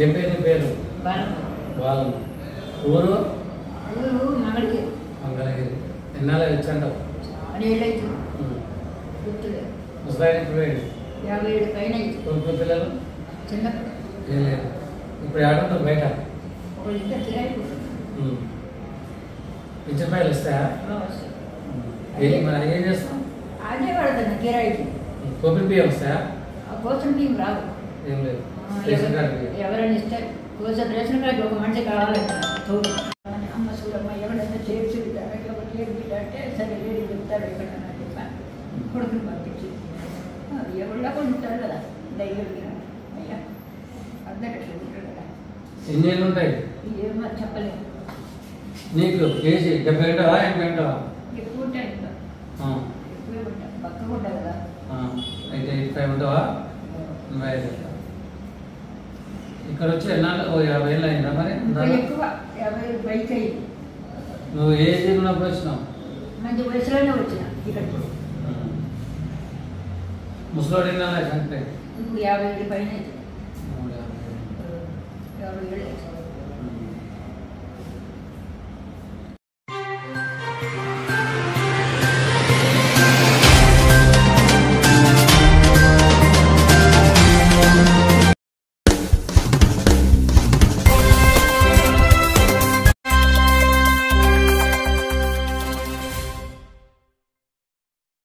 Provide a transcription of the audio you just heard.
ఏం పేరు నీ పేరు? బాలం. ఊరు? మంగళగిరి. మంగళగిరి. ఎన్నాళ్ళు వచ్చాంటావు? ముసలాయన ఇప్పుడు 57 పైన. కొడుకు పిల్లలు? చిన్నప్పుడు ఏం లేదు. ఇప్పుడు ఆడుంటావు బయట? పిచ్చపాయలు వస్తాయా? మరి ఏం చేస్తాం? అదే పడుతుంది కిరాయికి. కోపి బియ్యం వస్తాయా? కోసం బియ్యం రావు. ఏం లేదు. ఎవరైనా ఇస్తారు కోసం రేషన్ కార్డు ఒక మనిషి కావాలంట. అమ్మ చూడమ్మ ఎవరైనా చేర్చి అంటే సరే లేడీ చెప్తారు ఎక్కడన్నా చెప్పాను. కొడుకుని పంపించి ఎవరిలో కొన్ని ఉంటారు కదా ధైర్యం అయ్యా అందరికీ ఉంటారు కదా. ఎన్ని ఏళ్ళు ఉంటాయి? ఏమో చెప్పలేము. నీకు కేజీ 70 ఉంటావా 80 ఉంటావా? ఎక్కువ ఉంటాయి ఇంకా ఎక్కువే ఉంటాయి పక్కగా ఉంటాయి కదా. అయితే 85 ఉంటావా? 85. ఇక్కడ వచ్చి ఎన్నాళ్ళు 50 ఏళ్ళు అయిందా మరి? ఎక్కువ 50 బైక్ అయ్యింది. నువ్వు ఏ ఏజ్ ఉన్నప్పుడు వచ్చినావు? మంచి వయసులోనే వచ్చిన ఇక్కడికి. ముసలోడు ఎన్నాళ్ళు చనిపోయి? ఇప్పుడు 57 పైన 57 ఏళ్ళు.